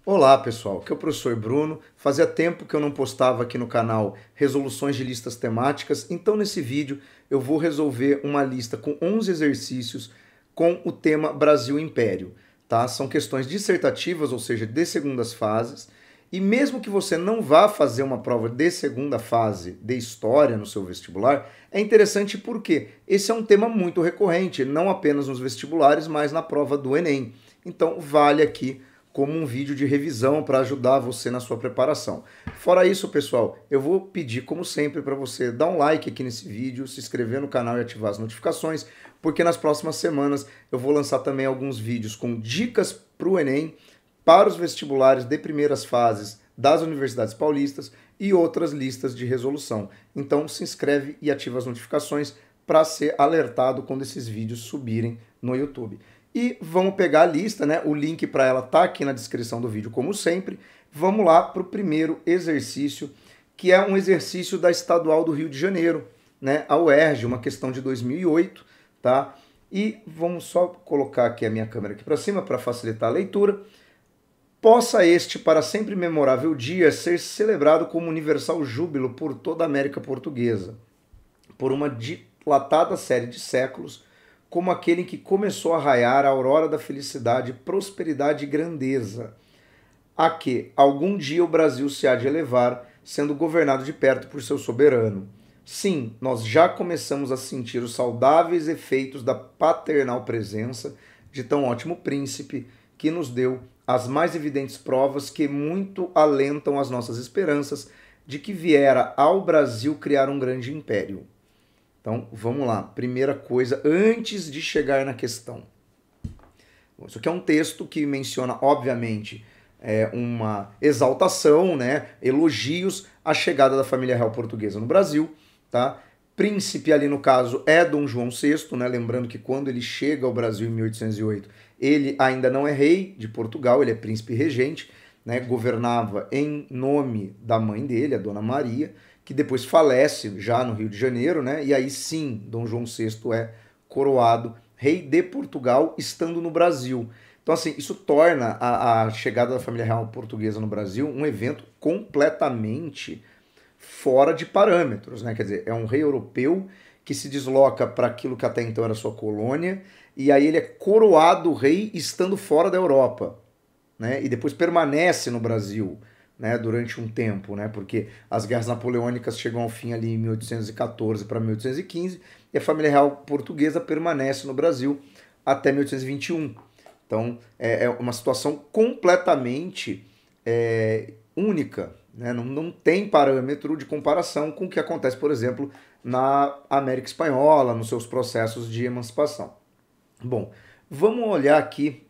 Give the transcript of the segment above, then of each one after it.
Olá pessoal, aqui é o professor Bruno. Fazia tempo que eu não postava aqui no canal resoluções de listas temáticas, então nesse vídeo eu vou resolver uma lista com 11 exercícios com o tema Brasil Império. Tá? São questões dissertativas, ou seja, de segundas fases, e mesmo que você não vá fazer uma prova de segunda fase de história no seu vestibular, é interessante porque esse é um tema muito recorrente, não apenas nos vestibulares, mas na prova do Enem. Então vale aqui como um vídeo de revisão para ajudar você na sua preparação. Fora isso, pessoal, eu vou pedir, como sempre, para você dar um like aqui nesse vídeo, se inscrever no canal e ativar as notificações, porque nas próximas semanas eu vou lançar também alguns vídeos com dicas para o Enem, para os vestibulares de primeiras fases das universidades paulistas e outras listas de resolução. Então se inscreve e ativa as notificações para ser alertado quando esses vídeos subirem no YouTube. E vamos pegar a lista, né? O link para ela tá aqui na descrição do vídeo, como sempre. Vamos lá para o primeiro exercício, que é um exercício da Estadual do Rio de Janeiro, né? A UERJ, uma questão de 2008, tá? E vamos só colocar aqui a minha câmera aqui para cima para facilitar a leitura. Possa este para sempre memorável dia ser celebrado como universal júbilo por toda a América Portuguesa, por uma dilatada série de séculos, como aquele em que começou a raiar a aurora da felicidade, prosperidade e grandeza, a que algum dia o Brasil se há de elevar, sendo governado de perto por seu soberano. Sim, nós já começamos a sentir os saudáveis efeitos da paternal presença de tão ótimo príncipe, que nos deu as mais evidentes provas que muito alentam as nossas esperanças de que viera ao Brasil criar um grande império. Então, vamos lá. Primeira coisa, antes de chegar na questão. Isso aqui é um texto que menciona, obviamente, uma exaltação, né, elogios à chegada da família real portuguesa no Brasil. Tá? Príncipe ali, no caso, é Dom João VI, né? Lembrando que quando ele chega ao Brasil em 1808, ele ainda não é rei de Portugal, ele é príncipe regente, né? Governava em nome da mãe dele, a Dona Maria, que depois falece já no Rio de Janeiro, né? E aí sim, Dom João VI é coroado rei de Portugal, estando no Brasil. Então, assim, isso torna a chegada da família real portuguesa no Brasil um evento completamente fora de parâmetros, né? Quer dizer, é um rei europeu que se desloca para aquilo que até então era sua colônia, e aí ele é coroado rei estando fora da Europa, né? E depois permanece no Brasil, né, durante um tempo, né, porque as guerras napoleônicas chegam ao fim ali em 1814 para 1815 e a família real portuguesa permanece no Brasil até 1821. Então é uma situação completamente única, né, não tem parâmetro de comparação com o que acontece, por exemplo, na América Espanhola, nos seus processos de emancipação. Bom, vamos olhar aqui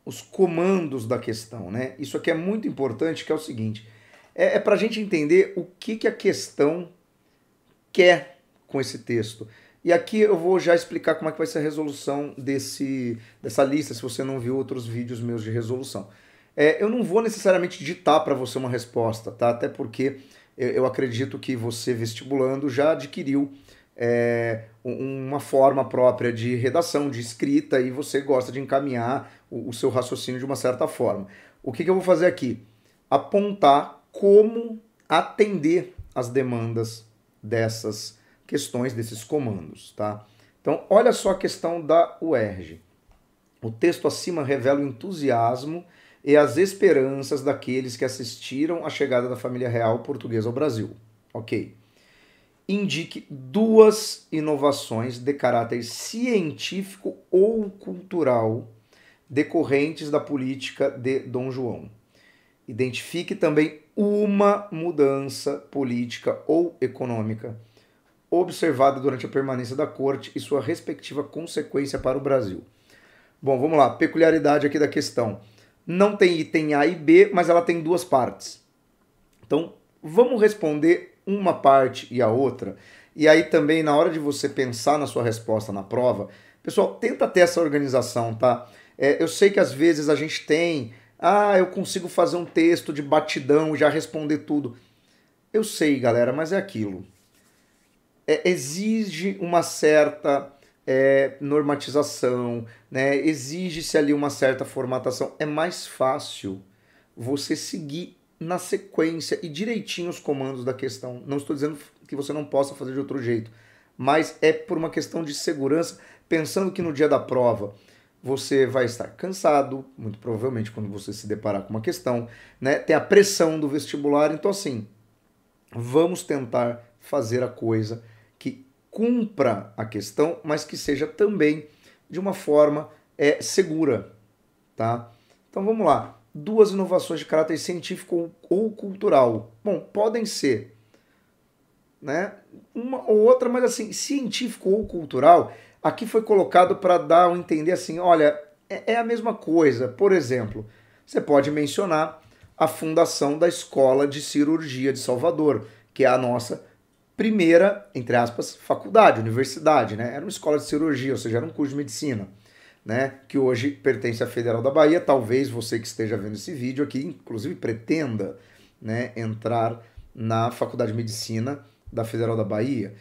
os comandos da questão, né? Isso aqui é muito importante, que é o seguinte, para a gente entender o que a questão quer com esse texto. E aqui eu vou já explicar como é que vai ser a resolução dessa lista, se você não viu outros vídeos meus de resolução. Eu não vou necessariamente ditar para você uma resposta, tá? Até porque eu acredito que você, vestibulando, já adquiriu uma forma própria de redação, de escrita, e você gosta de encaminhar o seu raciocínio de uma certa forma. O que eu vou fazer aqui? Apontar como atender as demandas dessas questões, desses comandos, tá? Então, olha só a questão da UERJ. O texto acima revela o entusiasmo e as esperanças daqueles que assistiram à chegada da família real portuguesa ao Brasil. Ok. Indique duas inovações de caráter científico ou cultural decorrentes da política de Dom João. Identifique também uma mudança política ou econômica observada durante a permanência da corte e sua respectiva consequência para o Brasil. Bom, vamos lá. Peculiaridade aqui da questão. Não tem item A e B, mas ela tem duas partes. Então, vamos responder uma parte e a outra. E aí também, na hora de você pensar na sua resposta na prova, pessoal, tenta ter essa organização, tá? Eu sei que às vezes a gente tem, eu consigo fazer um texto de batidão, já responder tudo. Eu sei, galera, mas é aquilo. Exige uma certa normatização, né? Exige-se ali uma certa formatação. É mais fácil você seguir na sequência e direitinho os comandos da questão. Não estou dizendo que você não possa fazer de outro jeito, mas é por uma questão de segurança, pensando que no dia da prova você vai estar cansado, muito provavelmente quando você se deparar com uma questão, né? Tem a pressão do vestibular, então assim, vamos tentar fazer a coisa que cumpra a questão, mas que seja também de uma forma segura, tá? Então vamos lá. 2 inovações de caráter científico ou cultural. Bom, podem ser, né? Uma ou outra, mas assim, científico ou cultural, aqui foi colocado para dar a entender assim, olha, é a mesma coisa. Por exemplo, você pode mencionar a fundação da Escola de Cirurgia de Salvador, que é a nossa primeira, entre aspas, faculdade, universidade, né? Era uma escola de cirurgia, ou seja, era um curso de medicina, né? Que hoje pertence à Federal da Bahia. Talvez você que esteja vendo esse vídeo aqui, inclusive, pretenda, né, entrar na Faculdade de Medicina da Federal da Bahia.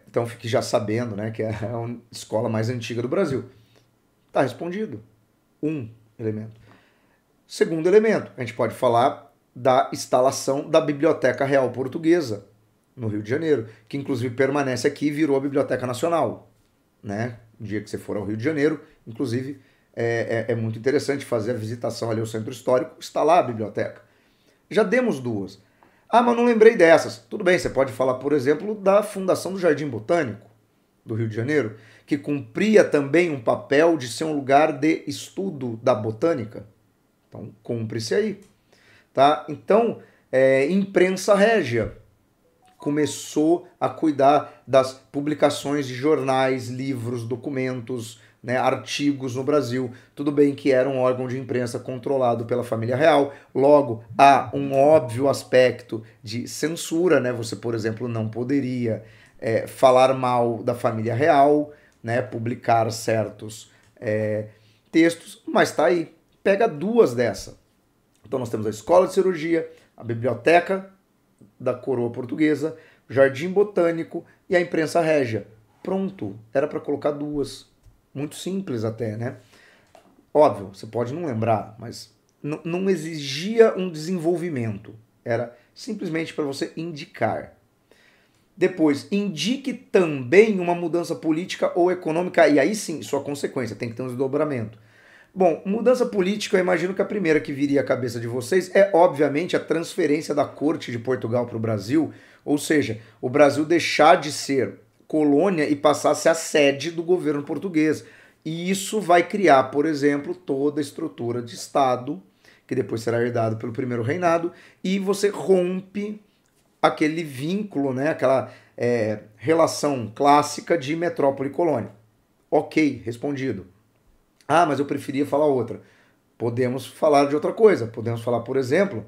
Então fique já sabendo, né, que é a escola mais antiga do Brasil. Tá respondido. Um elemento. Segundo elemento, a gente pode falar da instalação da Biblioteca Real Portuguesa, no Rio de Janeiro, que inclusive permanece aqui e virou a Biblioteca Nacional, né? No dia que você for ao Rio de Janeiro, inclusive, é muito interessante fazer a visitação ali ao Centro Histórico, está lá a biblioteca. Já demos 2. Ah, mas não lembrei dessas. Tudo bem, você pode falar, por exemplo, da Fundação do Jardim Botânico, do Rio de Janeiro, que cumpria também um papel de ser um lugar de estudo da botânica. Então, cumpre-se aí. Tá? Então, imprensa régia começou a cuidar das publicações de jornais, livros, documentos, né, artigos no Brasil. Tudo bem que era um órgão de imprensa controlado pela família real, logo há um óbvio aspecto de censura, né? Você, por exemplo, não poderia falar mal da família real, né, publicar certos textos, mas tá aí, pega 2 dessa. Então nós temos a Escola de Cirurgia, a Biblioteca da Coroa Portuguesa, o Jardim Botânico e a imprensa régia. Pronto, era para colocar 2. Muito simples até, né? Óbvio, você pode não lembrar, mas não exigia um desenvolvimento. Era simplesmente para você indicar. Depois, indique também uma mudança política ou econômica, e aí sim, sua consequência, tem que ter um desdobramento. Bom, mudança política, eu imagino que a primeira que viria à cabeça de vocês é, obviamente, a transferência da corte de Portugal para o Brasil, ou seja, o Brasil deixar de ser colônia e passar a ser a sede do governo português. E isso vai criar, por exemplo, toda a estrutura de Estado, que depois será herdado pelo primeiro reinado, e você rompe aquele vínculo, né, aquela relação clássica de metrópole e colônia. Ok, respondido. Ah, mas eu preferia falar outra. Podemos falar de outra coisa. Podemos falar, por exemplo,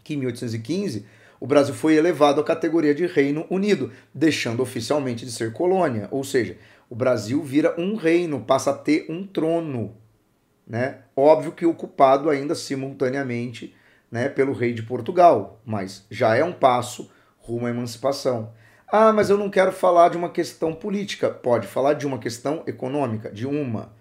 que em 1815 o Brasil foi elevado à categoria de Reino Unido, deixando oficialmente de ser colônia. Ou seja, o Brasil vira um reino, passa a ter um trono, né? Óbvio que ocupado ainda simultaneamente, né, pelo rei de Portugal, mas já é um passo rumo à emancipação. Ah, mas eu não quero falar de uma questão política. Pode falar de uma questão econômica, de uma.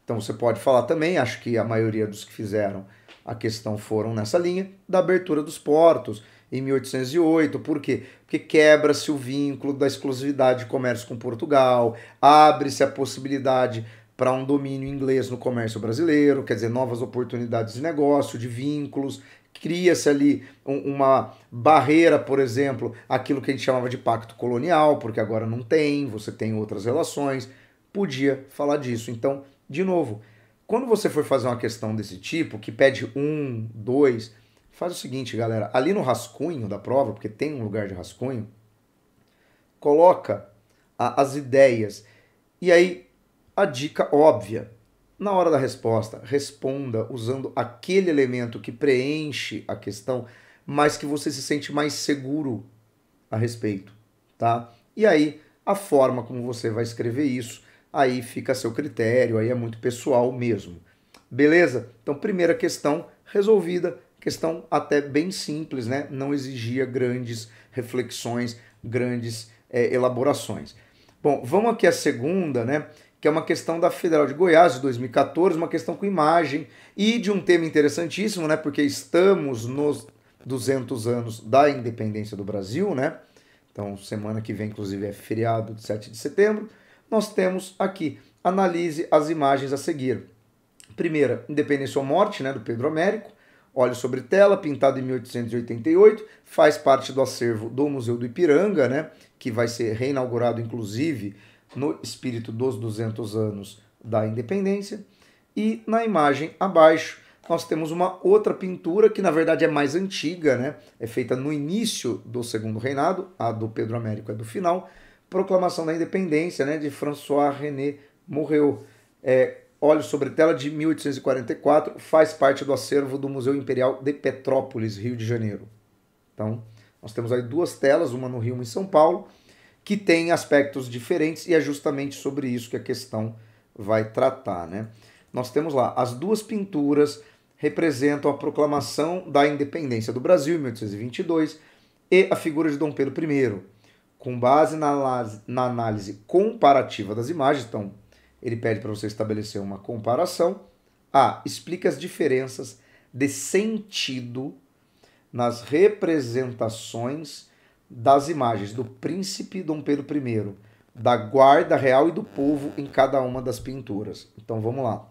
Então você pode falar também, acho que a maioria dos que fizeram a questão foram nessa linha, da abertura dos portos em 1808. Por quê? Porque quebra-se o vínculo da exclusividade de comércio com Portugal, abre-se a possibilidade para um domínio inglês no comércio brasileiro, quer dizer, novas oportunidades de negócio, de vínculos, cria-se ali uma barreira, por exemplo, aquilo que a gente chamava de pacto colonial, porque agora não tem, você tem outras relações, podia falar disso. Então, de novo, quando você for fazer uma questão desse tipo, que pede 1, 2, faz o seguinte, galera, ali no rascunho da prova, porque tem um lugar de rascunho, coloca as ideias. E aí, a dica óbvia, na hora da resposta, responda usando aquele elemento que preenche a questão, mas que você se sente mais seguro a respeito, tá? E aí, a forma como você vai escrever isso, aí fica a seu critério, aí é muito pessoal mesmo. Beleza? Então, primeira questão resolvida, questão até bem simples, né? Não exigia grandes reflexões, grandes elaborações. Bom, vamos aqui à segunda, né? que é uma questão da Federal de Goiás de 2014, uma questão com imagem e de um tema interessantíssimo, né? Porque estamos nos 200 anos da independência do Brasil, né? Então, semana que vem, inclusive, é feriado de 7 de setembro. Nós temos aqui, analise as imagens a seguir. Primeira, Independência ou Morte, né, do Pedro Américo. Óleo sobre tela, pintado em 1888. Faz parte do acervo do Museu do Ipiranga, né, que vai ser reinaugurado, inclusive, no espírito dos 200 anos da independência. E na imagem abaixo, nós temos uma outra pintura que, na verdade, é mais antiga, né? É feita no início do segundo reinado, a do Pedro Américo é do final. Proclamação da Independência, né, de François-René Moureaux. Óleo sobre tela de 1844, faz parte do acervo do Museu Imperial de Petrópolis, Rio de Janeiro. Então, nós temos aí duas telas, uma no Rio e uma em São Paulo, que tem aspectos diferentes e é justamente sobre isso que a questão vai tratar, né? Nós temos lá, as duas pinturas representam a proclamação da independência do Brasil em 1822 e a figura de Dom Pedro I, com base na análise comparativa das imagens. Então, ele pede para você estabelecer uma comparação. Explica as diferenças de sentido nas representações das imagens do príncipe Dom Pedro I, da guarda real e do povo em cada uma das pinturas. Então vamos lá.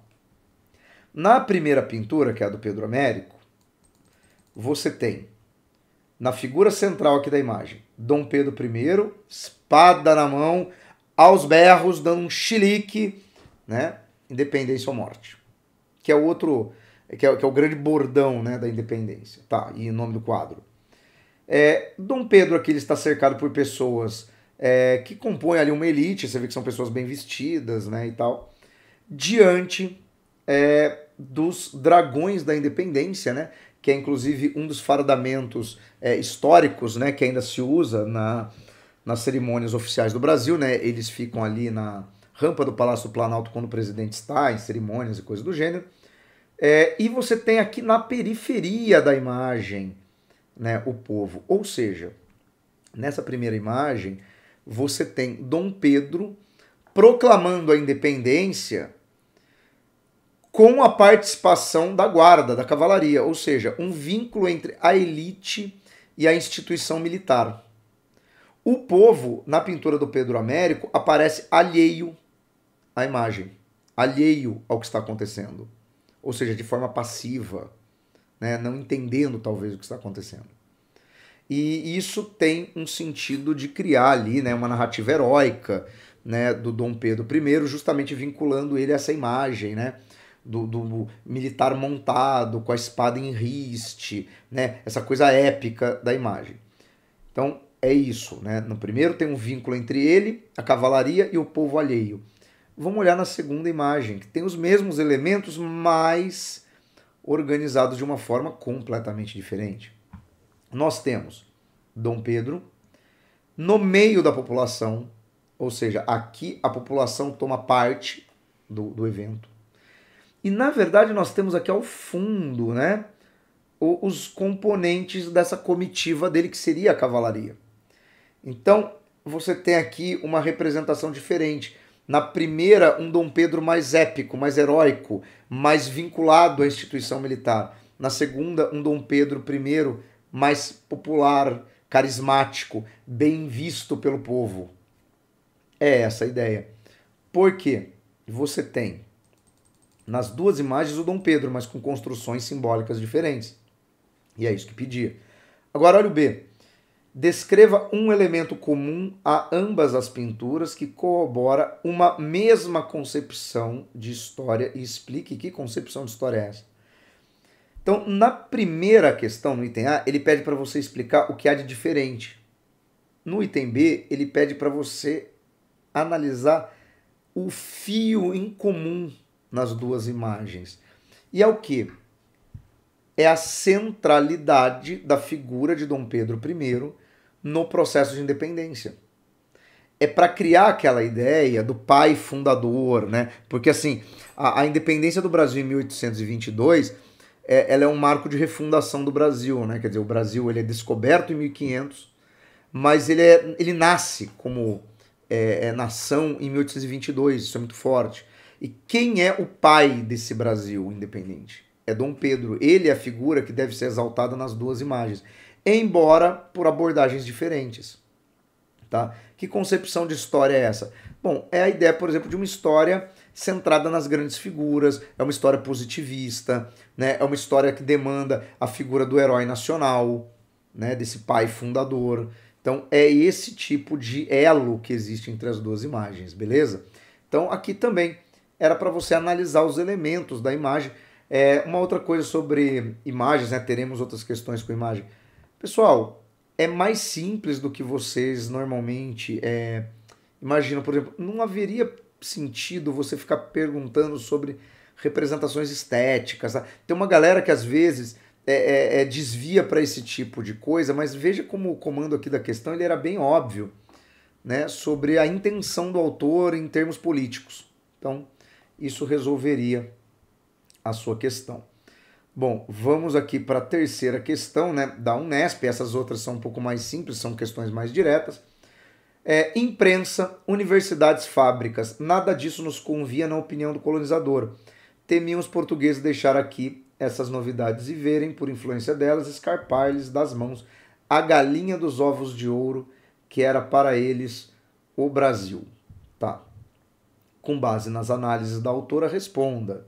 Na primeira pintura, que é a do Pedro Américo, você tem, na figura central aqui da imagem, Dom Pedro I, espada na mão, aos berros, dando um chilique, né? Independência ou morte. Que é o outro, que é o grande bordão, né, da independência. Tá, e o nome do quadro. Dom Pedro aqui ele está cercado por pessoas que compõem ali uma elite, você vê que são pessoas bem vestidas, né, e tal, diante dos dragões da independência, né, que é inclusive um dos fardamentos históricos, né, que ainda se usa nas cerimônias oficiais do Brasil, né, eles ficam ali na rampa do Palácio do Planalto quando o presidente está em cerimônias e coisas do gênero. E você tem aqui na periferia da imagem, né, o povo. Ou seja, nessa primeira imagem, você tem Dom Pedro proclamando a independência com a participação da guarda, da cavalaria, ou seja, um vínculo entre a elite e a instituição militar. O povo, na pintura do Pedro Américo, aparece alheio à imagem, alheio ao que está acontecendo, ou seja, de forma passiva, né, não entendendo talvez o que está acontecendo. E isso tem um sentido de criar ali, né, uma narrativa heróica, né, do Dom Pedro I, justamente vinculando ele a essa imagem, né, do militar montado, com a espada em riste, né, essa coisa épica da imagem. Então é isso, né? No primeiro tem um vínculo entre ele, a cavalaria e o povo alheio. Vamos olhar na segunda imagem, que tem os mesmos elementos, mas organizados de uma forma completamente diferente. Nós temos Dom Pedro no meio da população, ou seja, aqui a população toma parte do evento. E na verdade nós temos aqui ao fundo, né, os componentes dessa comitiva dele, que seria a cavalaria. Então você tem aqui uma representação diferente. Na primeira, um Dom Pedro mais épico, mais heróico, mais vinculado à instituição militar. Na segunda, um Dom Pedro I mais popular, carismático, bem visto pelo povo. É essa a ideia. Por quê? Você tem nas duas imagens o Dom Pedro, mas com construções simbólicas diferentes. E é isso que pedia. Agora olha o B. Descreva um elemento comum a ambas as pinturas que corrobora uma mesma concepção de história e explique que concepção de história é essa. Então, na primeira questão, no item A, ele pede para você explicar o que há de diferente. No item B, ele pede para você analisar o fio em comum nas duas imagens. E é o quê? É a centralidade da figura de Dom Pedro I no processo de independência. É para criar aquela ideia do pai fundador, né? Porque assim, a independência do Brasil em 1822, ela é um marco de refundação do Brasil, né? Quer dizer, o Brasil ele é descoberto em 1500, mas ele nasce como nação em 1822, isso é muito forte. E quem é o pai desse Brasil independente? É Dom Pedro. Ele é a figura que deve ser exaltada nas duas imagens, embora por abordagens diferentes. Tá? Que concepção de história é essa? Bom, é a ideia, por exemplo, de uma história centrada nas grandes figuras, é uma história positivista, né? É uma história que demanda a figura do herói nacional, né? Desse pai fundador. Então é esse tipo de elo que existe entre as duas imagens, beleza? Então aqui também era para você analisar os elementos da imagem. Uma outra coisa sobre imagens, né? Teremos outras questões com imagem. Pessoal, é mais simples do que vocês normalmente imaginam. Por exemplo, não haveria sentido você ficar perguntando sobre representações estéticas. Tá? Tem uma galera que às vezes desvia para esse tipo de coisa, mas veja como o comando aqui da questão ele era bem óbvio, né, sobre a intenção do autor em termos políticos. Então, isso resolveria a sua questão. Bom, vamos aqui para a terceira questão, né, da Unesp. Essas outras são um pouco mais simples, são questões mais diretas. Imprensa, universidades, fábricas, nada disso nos convia na opinião do colonizador. Temiam os portugueses deixar aqui essas novidades e verem, por influência delas, escarpar-lhes das mãos a galinha dos ovos de ouro, que era para eles o Brasil. Tá. Com base nas análises da autora, responda.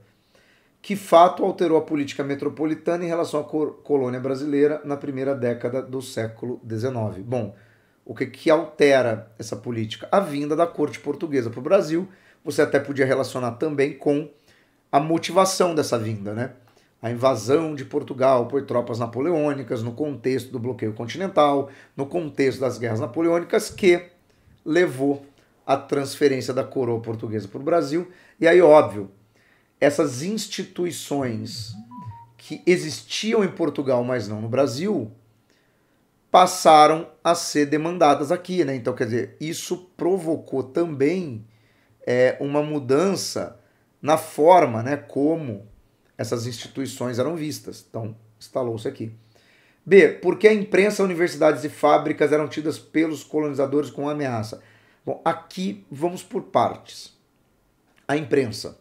Que fato alterou a política metropolitana em relação à colônia brasileira na primeira década do século XIX? Bom, o que altera essa política? A vinda da corte portuguesa para o Brasil. Você até podia relacionar também com a motivação dessa vinda, né? A invasão de Portugal por tropas napoleônicas no contexto do bloqueio continental, no contexto das guerras napoleônicas, que levou à transferência da coroa portuguesa para o Brasil. E aí, óbvio, essas instituições que existiam em Portugal, mas não no Brasil, passaram a ser demandadas aqui, né? Então, quer dizer, isso provocou também uma mudança na forma, né, como essas instituições eram vistas. Então, instalou-se aqui. B. Por que a imprensa, universidades e fábricas eram tidas pelos colonizadores com ameaça? Bom, aqui vamos por partes. A imprensa.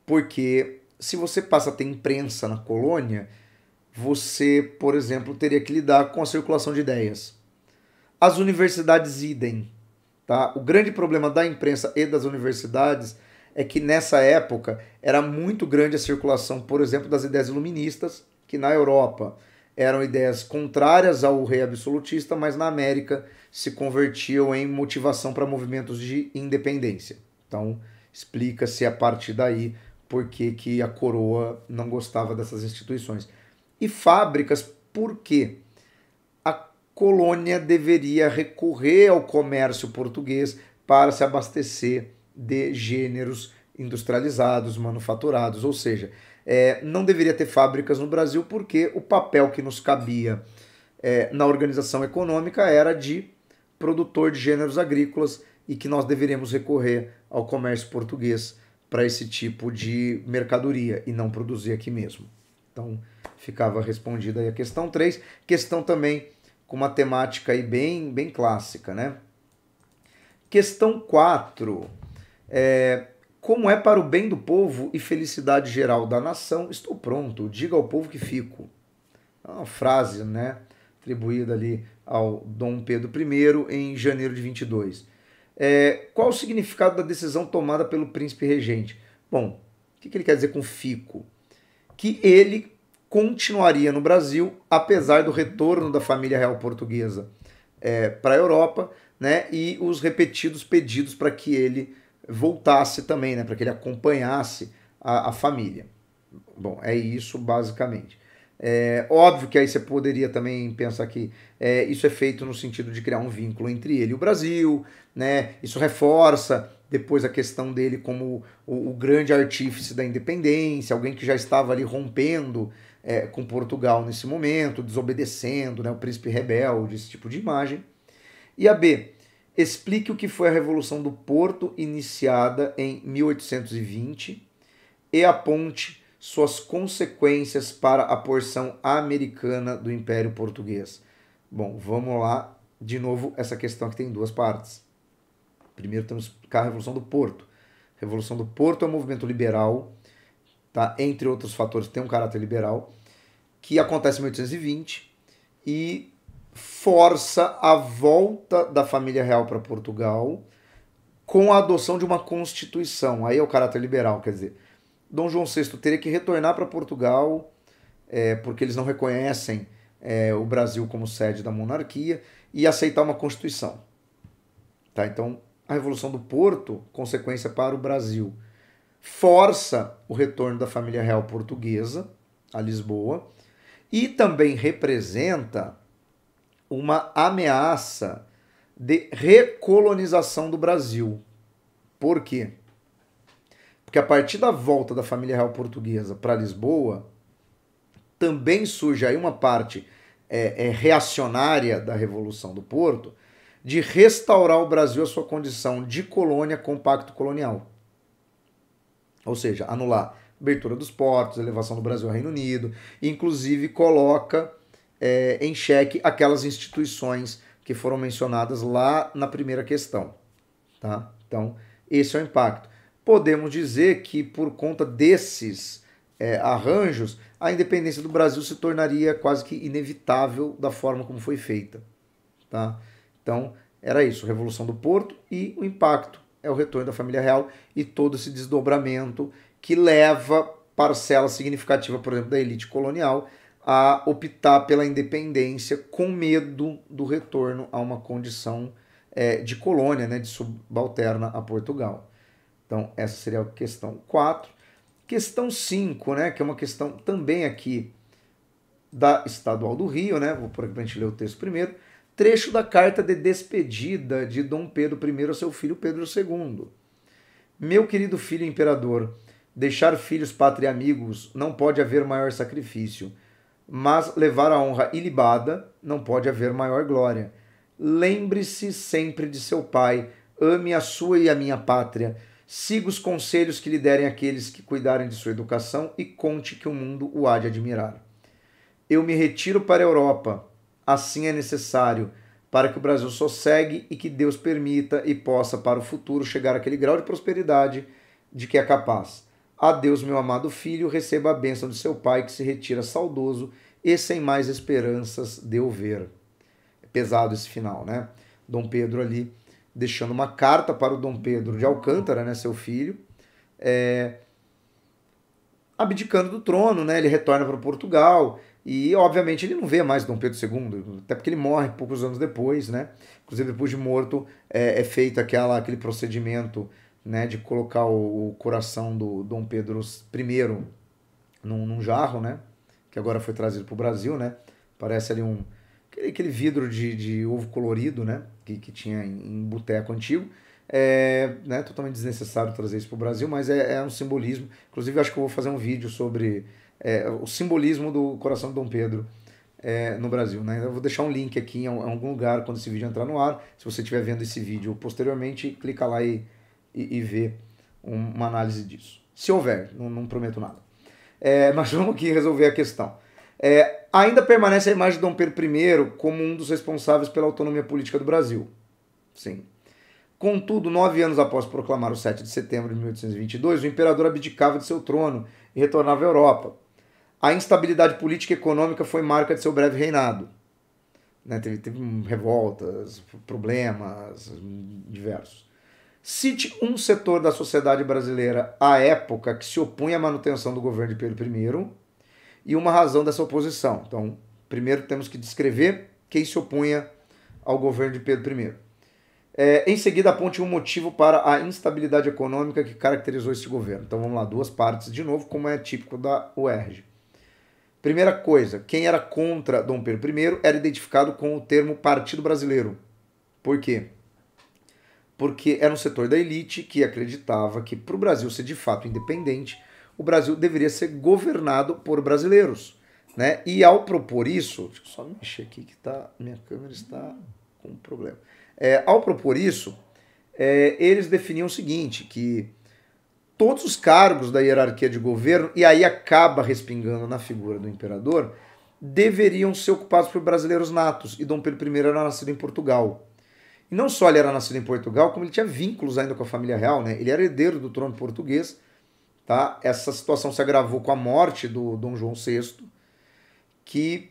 Porque se você passa a ter imprensa na colônia, você, por exemplo, teria que lidar com a circulação de ideias. As universidades, idem. Tá? O grande problema da imprensa e das universidades é que nessa época era muito grande a circulação, por exemplo, das ideias iluministas, que na Europa eram ideias contrárias ao rei absolutista, mas na América se convertiam em motivação para movimentos de independência. Então, explica-se a partir daí por que a coroa não gostava dessas instituições. E fábricas, por quê? A colônia deveria recorrer ao comércio português para se abastecer de gêneros industrializados, manufaturados, ou seja, não deveria ter fábricas no Brasil porque o papel que nos cabia na organização econômica era de produtor de gêneros agrícolas e que nós deveríamos recorrer ao comércio português para esse tipo de mercadoria e não produzir aqui mesmo. Então, ficava respondida aí a questão 3. Questão também com uma temática aí bem clássica, né? Questão 4. Como é para o bem do povo e felicidade geral da nação, estou pronto, diga ao povo que fico. É uma frase, né, atribuída ali ao Dom Pedro I em janeiro de 22. Qual o significado da decisão tomada pelo príncipe regente? Bom, o que ele quer dizer com fico? Que ele continuaria no Brasil, apesar do retorno da família real portuguesa para a Europa, né, e os repetidos pedidos para que ele voltasse também, né, para que ele acompanhasse a família. Bom, é isso basicamente. Óbvio que aí você poderia também pensar que isso é feito no sentido de criar um vínculo entre ele e o Brasil, né? Isso reforça depois a questão dele como o grande artífice da independência, alguém que já estava ali rompendo com Portugal nesse momento, desobedecendo, né, o príncipe rebelde, esse tipo de imagem. E a B, explique o que foi a Revolução do Porto, iniciada em 1820, e aponte suas consequências para a porção americana do Império Português. Bom, vamos lá. De novo, essa questão aqui tem duas partes. Primeiro temos que explicar a Revolução do Porto. A Revolução do Porto é um movimento liberal, tá? Entre outros fatores, tem um caráter liberal, que acontece em 1820 e força a volta da família real para Portugal com a adoção de uma constituição. Aí é o caráter liberal, quer dizer, Dom João VI teria que retornar para Portugal, porque eles não reconhecem o Brasil como sede da monarquia, e aceitar uma constituição. Tá? Então, a Revolução do Porto, consequência para o Brasil, força o retorno da família real portuguesa a Lisboa e também representa uma ameaça de recolonização do Brasil. Por quê? Porque a partir da volta da família real portuguesa para Lisboa, também surge aí uma parte reacionária da Revolução do Porto de restaurar o Brasil à sua condição de colônia com pacto colonial. Ou seja, anular a abertura dos portos, elevação do Brasil ao Reino Unido, inclusive coloca em xeque aquelas instituições que foram mencionadas lá na primeira questão. Tá? Então, esse é o impacto. Podemos dizer que por conta desses arranjos, a independência do Brasil se tornaria quase que inevitável da forma como foi feita. Tá? Então, era isso, Revolução do Porto, e o impacto é o retorno da família real e todo esse desdobramento que leva parcela significativa, por exemplo, da elite colonial a optar pela independência com medo do retorno a uma condição de colônia, né, de subalterna a Portugal. Então, essa seria a questão 4. Questão 5, né, que é uma questão também aqui da Estadual do Rio, né, vou por aqui para a gente ler o texto primeiro. Trecho da carta de despedida de Dom Pedro I ao seu filho Pedro II. Meu querido filho imperador, deixar filhos, pátria e amigos não pode haver maior sacrifício, mas levar a honra ilibada não pode haver maior glória. Lembre-se sempre de seu pai, ame a sua e a minha pátria, siga os conselhos que lhe derem aqueles que cuidarem de sua educação e conte que o mundo o há de admirar. Eu me retiro para a Europa, assim é necessário, para que o Brasil sossegue e que Deus permita e possa para o futuro chegar àquele grau de prosperidade de que é capaz. Adeus, meu amado filho, receba a bênção de seu pai que se retira saudoso e sem mais esperanças de o ver. É pesado esse final, né? Dom Pedro ali deixando uma carta para o Dom Pedro de Alcântara, né, seu filho, abdicando do trono, né? Ele retorna para Portugal e, obviamente, ele não vê mais Dom Pedro II, até porque ele morre poucos anos depois, né? Inclusive, depois de morto, é feito aquele procedimento, né, de colocar o coração do Dom Pedro I num jarro, né, que agora foi trazido para o Brasil, né, parece ali aquele vidro de ovo colorido, né, que tinha em boteco antigo, né, totalmente desnecessário trazer isso para o Brasil, mas é um simbolismo. Inclusive, acho que eu vou fazer um vídeo sobre o simbolismo do coração de Dom Pedro no Brasil, né. Eu vou deixar um link aqui em algum lugar quando esse vídeo entrar no ar. Se você estiver vendo esse vídeo posteriormente, clica lá e ver uma análise disso. Se houver, não prometo nada. Mas vamos aqui resolver a questão. Ainda permanece a imagem de Dom Pedro I como um dos responsáveis pela autonomia política do Brasil. Sim. Contudo, 9 anos após proclamar o 7 de setembro de 1822, o imperador abdicava de seu trono e retornava à Europa. A instabilidade política e econômica foi marca de seu breve reinado. Né, teve revoltas, problemas diversos. Cite um setor da sociedade brasileira à época que se opunha à manutenção do governo de Pedro I e uma razão dessa oposição. Então, primeiro temos que descrever quem se opunha ao governo de Pedro I. Em seguida, aponte um motivo para a instabilidade econômica que caracterizou esse governo. Então, vamos lá, 2 partes de novo, como é típico da UERJ. Primeira coisa, quem era contra Dom Pedro I era identificado com o termo Partido Brasileiro. Por quê? Porque era um setor da elite que acreditava que para o Brasil ser de fato independente, o Brasil deveria ser governado por brasileiros. Né? E ao propor isso, deixa eu só mexer aqui que minha câmera está com um problema. Ao propor isso, eles definiam o seguinte, que todos os cargos da hierarquia de governo, e aí acaba respingando na figura do imperador, deveriam ser ocupados por brasileiros natos, e Dom Pedro I era nascido em Portugal. E não só ele era nascido em Portugal, como ele tinha vínculos ainda com a família real, né? Ele era herdeiro do trono português, tá? Essa situação se agravou com a morte do Dom João VI, que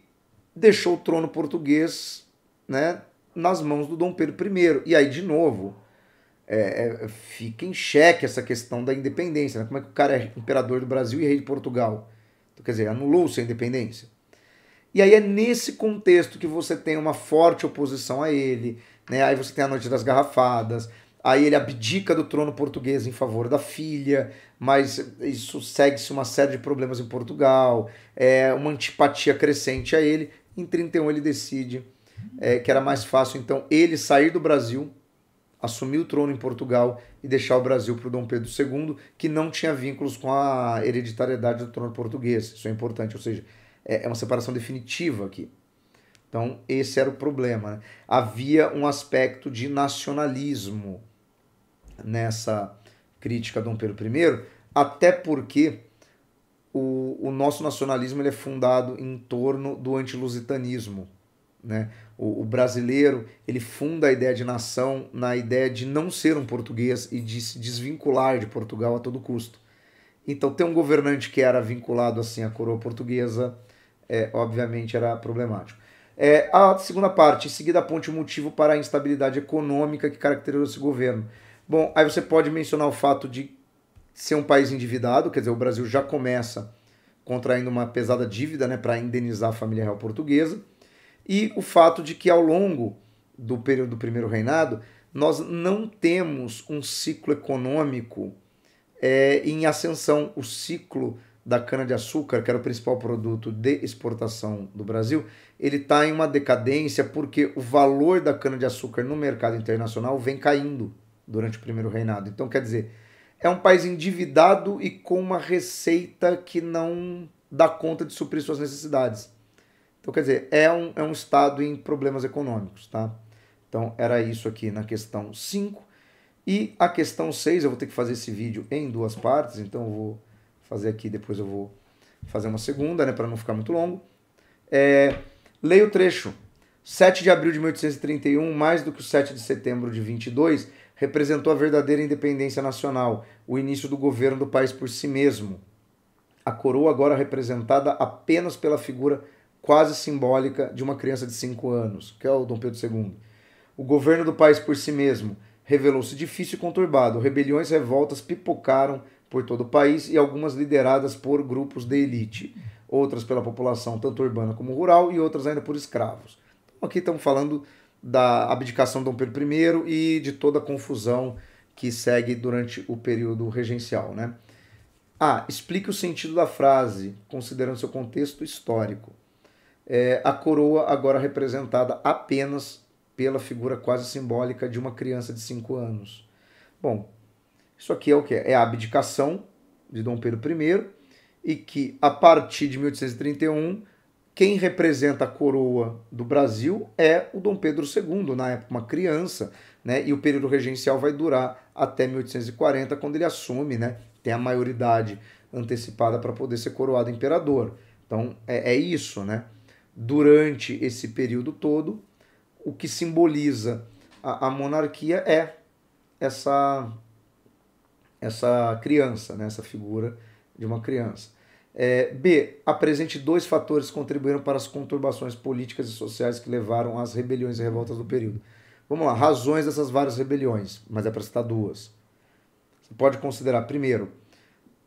deixou o trono português, né, nas mãos do Dom Pedro I. E aí, de novo, fica em xeque essa questão da independência, né? Como é que o cara é imperador do Brasil e rei de Portugal? Então, quer dizer, anulou-se a independência. E aí é nesse contexto que você tem uma forte oposição a ele, né? Aí você tem a Noite das Garrafadas, aí ele abdica do trono português em favor da filha, mas isso segue-se uma série de problemas em Portugal, uma antipatia crescente a ele. Em 31 ele decide que era mais fácil então ele sair do Brasil, assumir o trono em Portugal e deixar o Brasil para o Dom Pedro II, que não tinha vínculos com a hereditariedade do trono português. Isso é importante, ou seja, é uma separação definitiva aqui. Então, esse era o problema, né? Havia um aspecto de nacionalismo nessa crítica a Dom Pedro I, até porque o nosso nacionalismo ele é fundado em torno do antilusitanismo, né? O brasileiro ele funda a ideia de nação na ideia de não ser um português e de se desvincular de Portugal a todo custo. Então, ter um governante que era vinculado assim à coroa portuguesa, obviamente, era problemático. A segunda parte, em seguida aponte o motivo para a instabilidade econômica que caracterizou esse governo. Bom, aí você pode mencionar o fato de ser um país endividado, quer dizer, o Brasil já começa contraindo uma pesada dívida, né, para indenizar a família real portuguesa, e o fato de que ao longo do período do primeiro reinado, nós não temos um ciclo econômico em ascensão. O ciclo da cana-de-açúcar, que era o principal produto de exportação do Brasil, ele está em uma decadência porque o valor da cana-de-açúcar no mercado internacional vem caindo durante o primeiro reinado. Então, quer dizer, é um país endividado e com uma receita que não dá conta de suprir suas necessidades. Então, quer dizer, é um estado em problemas econômicos, tá? Então, era isso aqui na questão 5. E a questão 6, eu vou ter que fazer esse vídeo em duas partes, então eu vou fazer aqui, depois eu vou fazer uma segunda, né, para não ficar muito longo. Leia o trecho. 7 de abril de 1831, mais do que o 7 de setembro de 22, representou a verdadeira independência nacional, o início do governo do país por si mesmo. A coroa agora representada apenas pela figura quase simbólica de uma criança de 5 anos, que é o Dom Pedro II. O governo do país por si mesmo revelou-se difícil e conturbado. Rebeliões e revoltas pipocaram por todo o país e algumas lideradas por grupos de elite, outras pela população tanto urbana como rural e outras ainda por escravos. Então, aqui estamos falando da abdicação de Dom Pedro I e de toda a confusão que segue durante o período regencial, né? Explique o sentido da frase, considerando seu contexto histórico. A coroa agora representada apenas pela figura quase simbólica de uma criança de 5 anos. Bom, isso aqui é o que? É a abdicação de Dom Pedro I e que, a partir de 1831, quem representa a coroa do Brasil é o Dom Pedro II, na época uma criança, né? E o período regencial vai durar até 1840, quando ele assume, né? Tem a maioridade antecipada para poder ser coroado imperador. Então, é isso, né? Durante esse período todo, o que simboliza a monarquia é essa criança, né? Essa figura de uma criança. B. Apresente 2 fatores que contribuíram para as conturbações políticas e sociais que levaram às rebeliões e revoltas do período. Vamos lá, razões dessas várias rebeliões, mas é para citar 2. Você pode considerar, primeiro,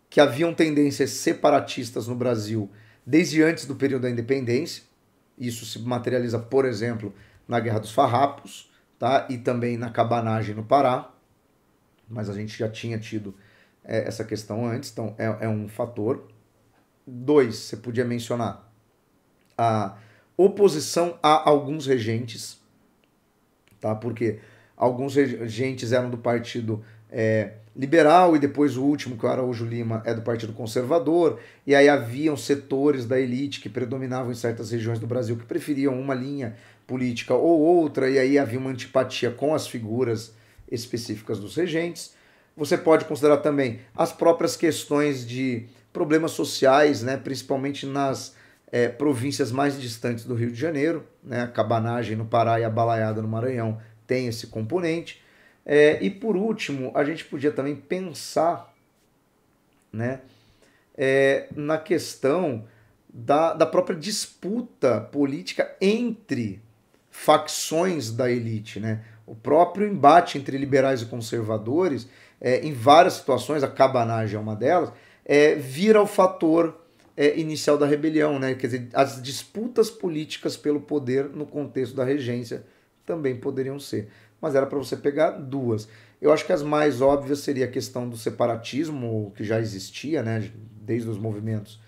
que haviam tendências separatistas no Brasil desde antes do período da independência. Isso se materializa, por exemplo, na Guerra dos Farrapos, tá? E também na cabanagem no Pará, mas a gente já tinha tido essa questão antes, então é um fator. 2, você podia mencionar a oposição a alguns regentes, tá? Porque alguns regentes eram do Partido Liberal e depois o último, que é o Araújo Lima, é do Partido Conservador, e aí haviam setores da elite que predominavam em certas regiões do Brasil que preferiam uma linha política ou outra, e aí havia uma antipatia com as figuras específicas dos regentes. Você pode considerar também as próprias questões de problemas sociais, né, principalmente nas províncias mais distantes do Rio de Janeiro, né, a cabanagem no Pará e a balaiada no Maranhão tem esse componente. E por último, a gente podia também pensar, né, na questão da própria disputa política entre facções da elite, né? O próprio embate entre liberais e conservadores, em várias situações, a cabanagem é uma delas, vira o fator inicial da rebelião, né? Quer dizer, as disputas políticas pelo poder no contexto da regência também poderiam ser. Mas era para você pegar duas. Eu acho que as mais óbvias seria a questão do separatismo, que já existia, né? Desde os movimentos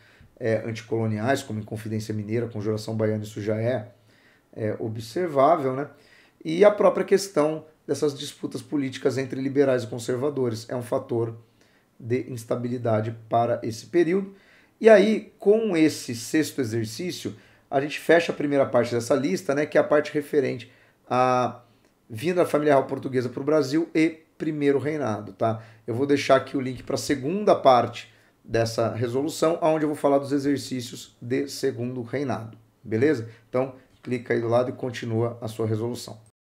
anticoloniais, como Inconfidência Mineira, Conjuração Baiana, isso já é observável, né? E a própria questão dessas disputas políticas entre liberais e conservadores é um fator de instabilidade para esse período. E aí, com esse sexto exercício, a gente fecha a primeira parte dessa lista, né, que é a parte referente à vinda da família real portuguesa para o Brasil e primeiro reinado, tá? Eu vou deixar aqui o link para a segunda parte dessa resolução, onde eu vou falar dos exercícios de segundo reinado, beleza? Então, clica aí do lado e continua a sua resolução.